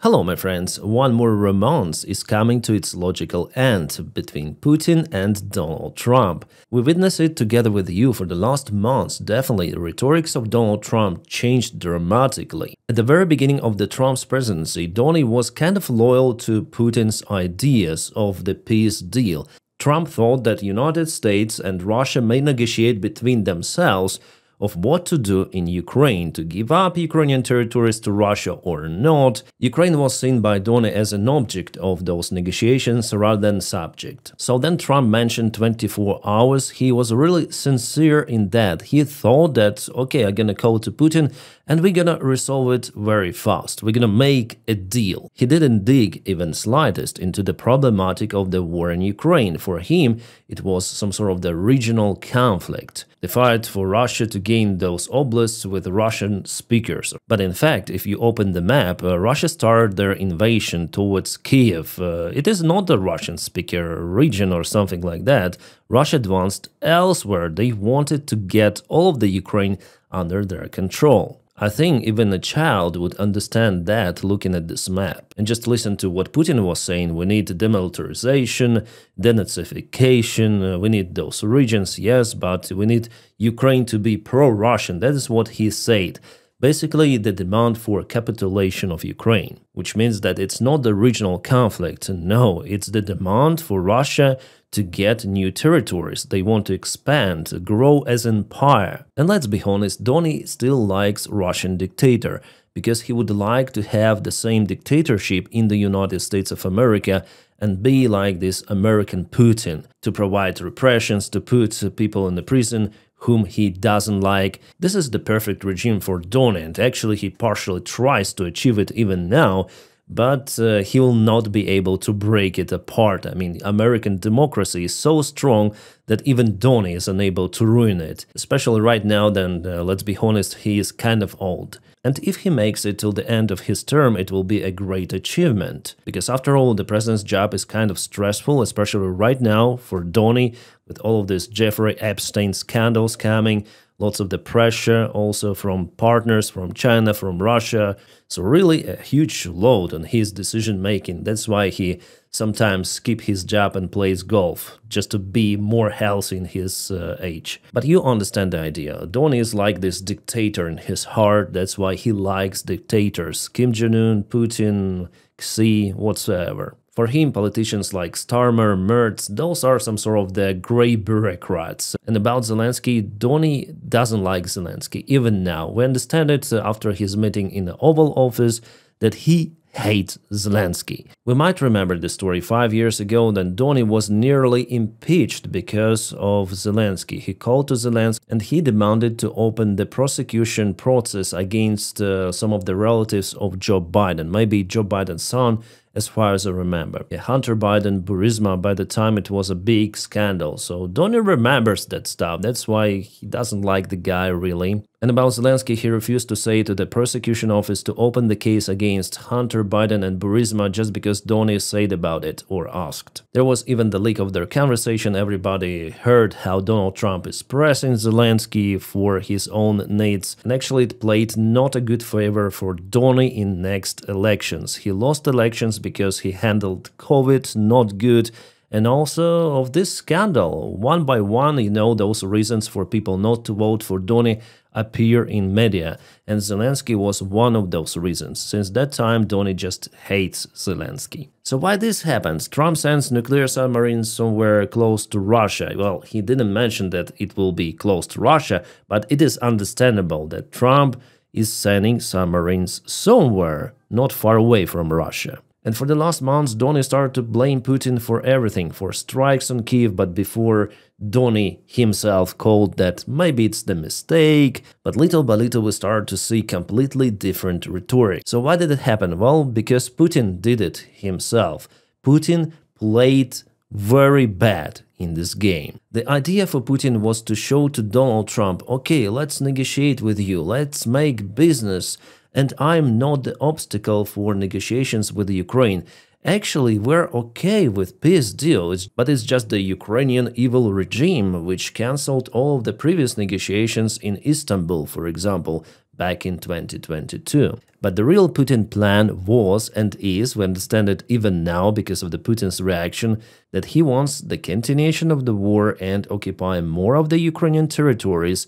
Hello, my friends. One more romance is coming to its logical end between Putin and Donald Trump. We witnessed it together with you for the last months. Definitely, the rhetorics of Donald Trump changed dramatically. At the very beginning of the Trump's presidency, Donnie was kind of loyal to Putin's ideas of the peace deal. Trump thought that United States and Russia may negotiate between themselves of what to do in Ukraine, to give up Ukrainian territories to Russia or not. Ukraine was seen by Donny as an object of those negotiations rather than subject. So then Trump mentioned 24 hours. He was really sincere in that. He thought that, okay, I'm gonna call to Putin and we're gonna resolve it very fast. We're gonna make a deal. He didn't dig even slightest into the problematic of the war in Ukraine. For him, it was some sort of the regional conflict. The fight for Russia to gain those oblasts with Russian speakers. But in fact, if you open the map, Russia started their invasion towards Kiev. It is not the Russian speaker region or something like that. Russia advanced elsewhere. They wanted to get all of the Ukraine under their control. I think even a child would understand that looking at this map. And just listen to what Putin was saying. We need demilitarization, denazification, we need those regions, yes, but we need Ukraine to be pro-Russian. That is what he said. Basically, the demand for capitulation of Ukraine, which means that it's not the regional conflict. No, it's the demand for Russia to get new territories. They want to expand, grow as an empire. And let's be honest, Donny still likes Russian dictator, because he would like to have the same dictatorship in the United States of America and be like this American Putin, to provide repressions, to put people in the prison whom he doesn't like. This is the perfect regime for Donny, and actually he partially tries to achieve it even now, but he will not be able to break it apart. I mean, American democracy is so strong that even Donny is unable to ruin it. Especially right now, then, let's be honest, he is kind of old. And if he makes it till the end of his term, it will be a great achievement. Because after all, the president's job is kind of stressful, especially right now for Donny, with all of these Jeffrey Epstein scandals coming. Lots of the pressure also from partners, from China, from Russia. So really a huge load on his decision-making. That's why he sometimes skips his job and plays golf, just to be more healthy in his age. But you understand the idea. Donny is like this dictator in his heart. That's why he likes dictators. Kim Jong-un, Putin, Xi, whatsoever. For him, politicians like Starmer, Merz, those are some sort of the grey bureaucrats. And about Zelensky, Donny doesn't like Zelensky, even now. We understand it after his meeting in the Oval Office that he hates Zelensky. We might remember the story 5 years ago that Donny was nearly impeached because of Zelensky. He called to Zelensky and he demanded to open the prosecution process against some of the relatives of Joe Biden, maybe Joe Biden's son, as far as I remember. Hunter Biden, Burisma, by the time it was a big scandal. So Donny remembers that stuff. That's why he doesn't like the guy, really. And about Zelensky, he refused to say to the prosecution office to open the case against Hunter Biden and Burisma just because Donny said about it or asked. There was even the leak of their conversation. Everybody heard how Donald Trump is pressing Zelensky for his own needs. And actually it played not a good favor for Donny in next elections. He lost elections because he handled COVID not good, and also of this scandal. One by one, you know, those reasons for people not to vote for Donny appear in media, and Zelensky was one of those reasons. Since that time, Donny just hates Zelensky. So why this happens? Trump sends nuclear submarines somewhere close to Russia. Well, he didn't mention that it will be close to Russia, but it is understandable that Trump is sending submarines somewhere not far away from Russia. And for the last months, Donny started to blame Putin for everything, for strikes on Kiev, but before Donny himself called that maybe it's the mistake, but little by little we started to see completely different rhetoric. So why did it happen? Well, because Putin did it himself. Putin played very bad in this game. The idea for Putin was to show to Donald Trump, okay, let's negotiate with you, let's make business, and I'm not the obstacle for negotiations with Ukraine. Actually, we're okay with peace deal, but it's just the Ukrainian evil regime which cancelled all of the previous negotiations in Istanbul, for example, back in 2022. But the real Putin plan was and is, we understand it even now because of the Putin's reaction, that he wants the continuation of the war and occupy more of the Ukrainian territories,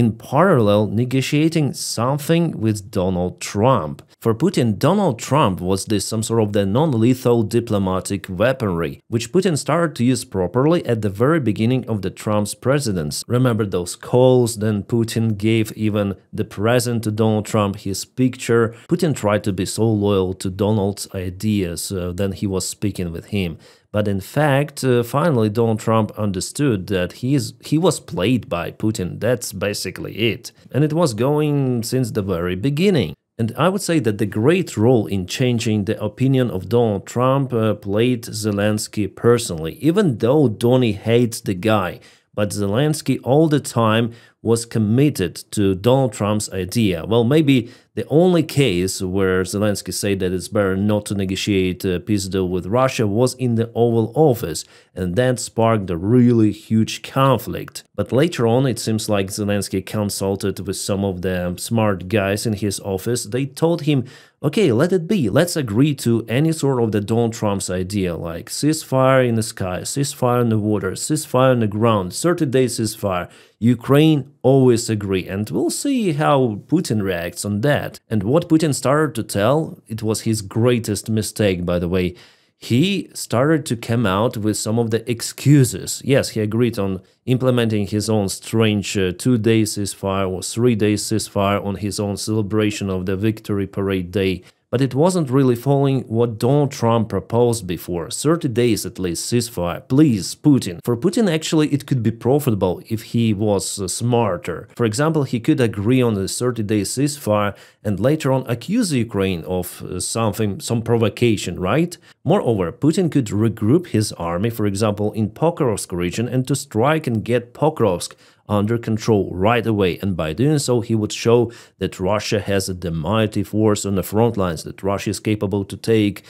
in parallel negotiating something with Donald Trump. For Putin, Donald Trump was some sort of the non-lethal diplomatic weaponry, which Putin started to use properly at the very beginning of the Trump's presidency. Remember those calls? Then Putin gave even the present to Donald Trump, his picture. Putin tried to be so loyal to Donald's ideas, then he was speaking with him. But in fact, finally, Donald Trump understood that he was played by Putin. That's basically it. And it was going since the very beginning. And I would say that the great role in changing the opinion of Donald Trump played Zelensky personally, even though Donny hates the guy. But Zelensky all the time was committed to Donald Trump's idea. Well, maybe the only case where Zelensky said that it's better not to negotiate a peace deal with Russia was in the Oval Office, and that sparked a really huge conflict. But later on, it seems like Zelensky consulted with some of the smart guys in his office. They told him, okay, let it be. Let's agree to any sort of the Donald Trump's idea, like ceasefire in the sky, ceasefire in the water, ceasefire on the ground, 30-day ceasefire. Ukraine always agree, and we'll see how Putin reacts on that. And what Putin started to tell, it was his greatest mistake, by the way. He started to come out with some of the excuses. Yes, he agreed on implementing his own strange 2-day ceasefire or 3-day ceasefire on his own celebration of the Victory Parade Day. But it wasn't really following what Donald Trump proposed before. 30 days at least ceasefire. Please, Putin. For Putin, actually, it could be profitable if he was smarter. For example, he could agree on the 30-day ceasefire and later on accuse Ukraine of some provocation, right? Moreover, Putin could regroup his army, for example, in Pokrovsk region and to strike and get Pokrovsk under control right away, and by doing so he would show that Russia has the mighty force on the front lines, that Russia is capable to take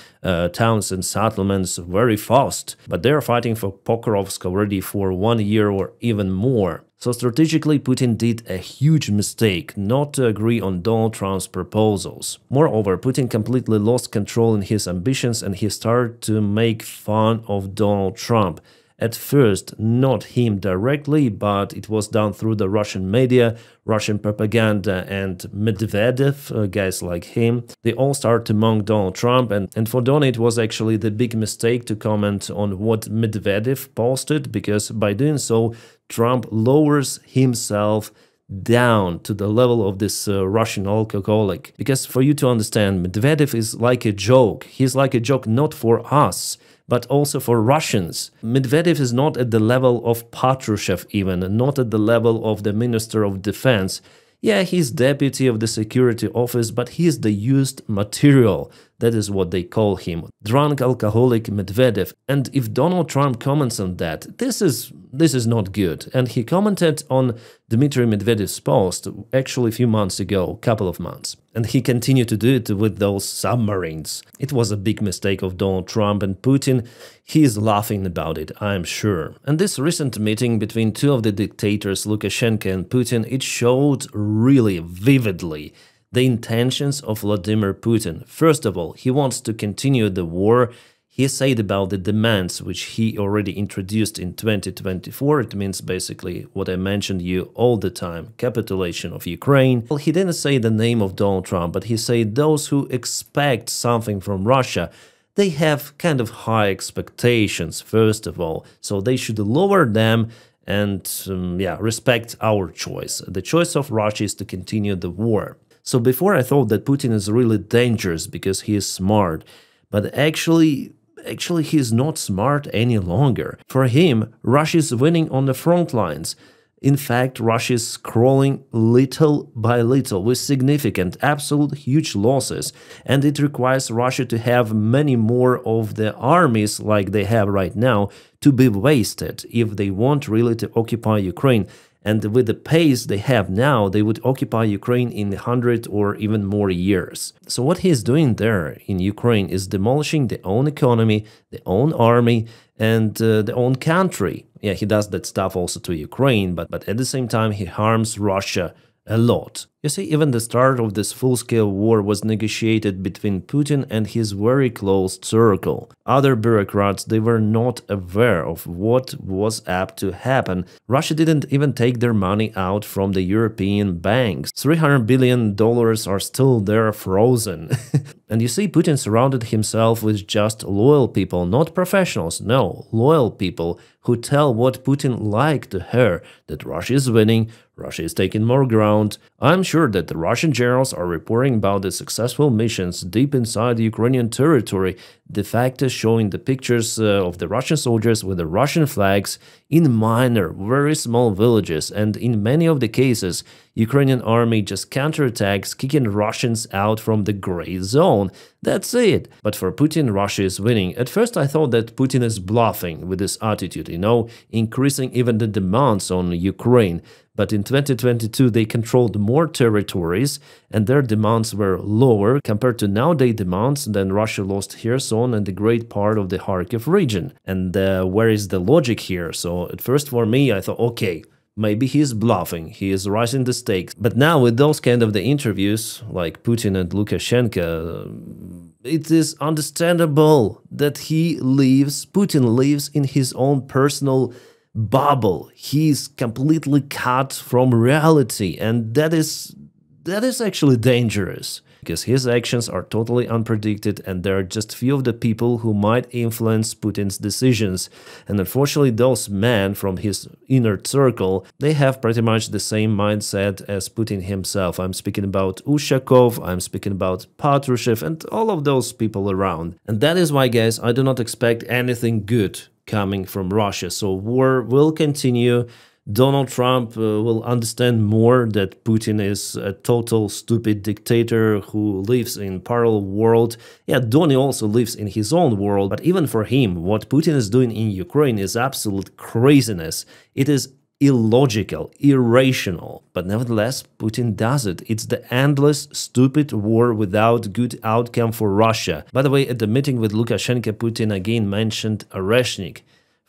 towns and settlements very fast. But they are fighting for Pokrovsk already for 1 year or even more. So strategically, Putin did a huge mistake not to agree on Donald Trump's proposals. Moreover, Putin completely lost control in his ambitions and he started to make fun of Donald Trump. At first, not him directly, but it was done through the Russian media, Russian propaganda, and Medvedev, guys like him. They all started to mock Donald Trump, and for Donny it was actually the big mistake to comment on what Medvedev posted, because by doing so, Trump lowers himself down to the level of this Russian alcoholic. Because for you to understand, Medvedev is like a joke. He's like a joke not for us, but also for Russians. Medvedev is not at the level of Patrushev even, not at the level of the Minister of Defense. Yeah, he's deputy of the security office, but he's the used material. That is what they call him. Drunk alcoholic Medvedev. And if Donald Trump comments on that, this is not good. And he commented on Dmitry Medvedev's post actually a few months ago, couple of months. And he continued to do it with those submarines. It was a big mistake of Donald Trump and Putin. He is laughing about it, I'm sure. And this recent meeting between two of the dictators, Lukashenko and Putin, it showed really vividly the intentions of Vladimir Putin. First of all, he wants to continue the war. He said about the demands which he already introduced in 2024. It means basically what I mentioned you all the time, capitulation of Ukraine. Well, he didn't say the name of Donald Trump, but he said those who expect something from Russia, they have kind of high expectations, first of all. So they should lower them and respect our choice. The choice of Russia is to continue the war. So before I thought that Putin is really dangerous because he is smart, but actually he's not smart any longer. For him, Russia is winning on the front lines. In fact, Russia is crawling little by little with significant, absolute huge losses, and it requires Russia to have many more of the armies like they have right now to be wasted if they want really to occupy Ukraine. And with the pace they have now, they would occupy Ukraine in 100 or even more years. So what he is doing there in Ukraine is demolishing their own economy, their own army, and their own country. Yeah, he does that stuff also to Ukraine, but at the same time he harms Russia a lot. You see, even the start of this full-scale war was negotiated between Putin and his very close circle. Other bureaucrats, they were not aware of what was apt to happen. Russia didn't even take their money out from the European banks. $300 billion are still there frozen. And you see, Putin surrounded himself with just loyal people, not professionals, no, loyal people who tell what Putin liked to hear, that Russia is winning, Russia is taking more ground. I'm sure that the Russian generals are reporting about the successful missions deep inside the Ukrainian territory, de facto showing the pictures of the Russian soldiers with the Russian flags in minor, very small villages, and in many of the cases, Ukrainian army just counterattacks, kicking Russians out from the gray zone. That's it. But for Putin, Russia is winning. At first I thought that Putin is bluffing with this attitude, increasing even the demands on Ukraine. But in 2022 they controlled more territories and their demands were lower compared to nowadays demands. Then Russia lost Kherson and a great part of the Kharkiv region. And where is the logic here? So at first for me I thought, okay, maybe he's bluffing, he is rising the stakes. But now with those kind of the interviews like Putin and Lukashenko, it is understandable that Putin lives in his own personal bubble. He's completely cut from reality, and that is actually dangerous, because his actions are totally unpredicted and there are just few of the people who might influence Putin's decisions. And unfortunately those men from his inner circle, they have pretty much the same mindset as Putin himself. I'm speaking about Ushakov, I'm speaking about Patrushev and all of those people around. And that is why, guys, I do not expect anything good coming from Russia. So war will continue. Donald Trump will understand more that Putin is a total stupid dictator who lives in parallel world. Yeah, Donny also lives in his own world, but even for him, what Putin is doing in Ukraine is absolute craziness. It is illogical, irrational, but nevertheless, Putin does it. It's the endless, stupid war without good outcome for Russia. By the way, at the meeting with Lukashenko, Putin again mentioned Oreshnik.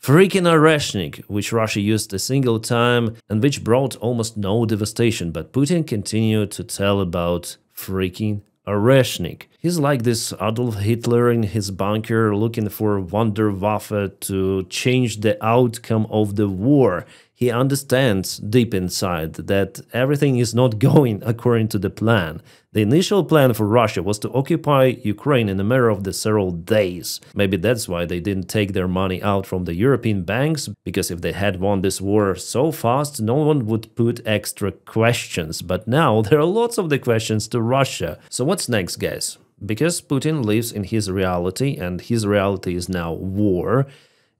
Freaking Oreshnik, which Russia used a single time and which brought almost no devastation, but Putin continued to tell about freaking Oreshnik. He's like this Adolf Hitler in his bunker looking for Wunderwaffe to change the outcome of the war. He understands deep inside that everything is not going according to the plan. The initial plan for Russia was to occupy Ukraine in a matter of the several days. Maybe that's why they didn't take their money out from the European banks, because if they had won this war so fast, no one would put extra questions. But now there are lots of the questions to Russia. So what's next, guys? Because Putin lives in his reality, and his reality is now war,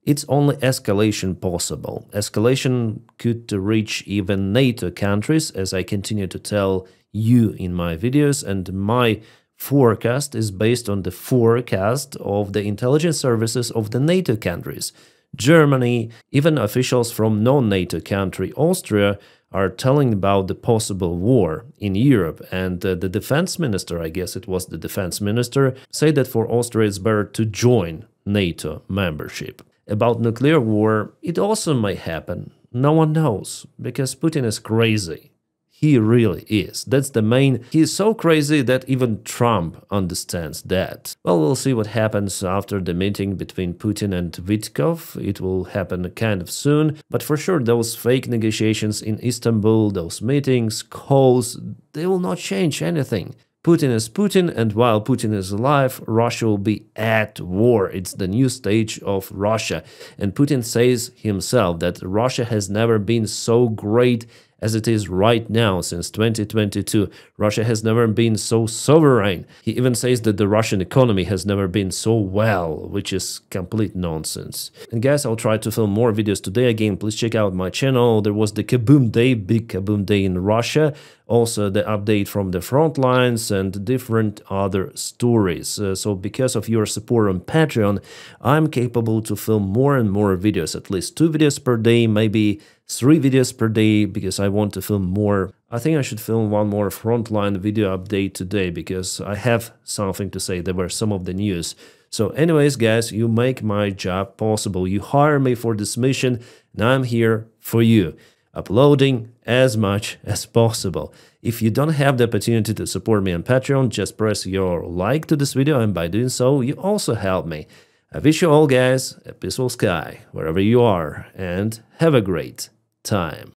it's only escalation possible. Escalation could reach even NATO countries, as I continue to tell you in my videos, and my forecast is based on the forecast of the intelligence services of the NATO countries. Germany, even officials from non-NATO country, Austria, are telling about the possible war in Europe, and the defense minister, I guess it was the defense minister, said that for Austria it's better to join NATO membership. About nuclear war, it also may happen. No one knows, because Putin is crazy. He really is. That's the main... He is so crazy that even Trump understands that. Well, we'll see what happens after the meeting between Putin and Davydov. It will happen kind of soon. But for sure, those fake negotiations in Istanbul, those meetings, calls, they will not change anything. Putin is Putin, and while Putin is alive, Russia will be at war. It's the new stage of Russia. And Putin says himself that Russia has never been so great as it is right now since 2022. Russia has never been so sovereign. He even says that the Russian economy has never been so well, which is complete nonsense. And guys, I'll try to film more videos today. Again, please check out my channel. There was the Kaboom Day, big Kaboom Day in Russia. Also the update from the front lines and different other stories. So because of your support on Patreon, I'm capable to film more and more videos, at least 2 videos per day, maybe 3 videos per day, because I want to film more. I think I should film one more frontline video update today, because I have something to say. There were some of the news. So anyways, guys, you make my job possible. You hire me for this mission, and I'm here for you, uploading as much as possible. If you don't have the opportunity to support me on Patreon, just press your like to this video, and by doing so, you also help me. I wish you all, guys, a peaceful sky wherever you are, and have a great time.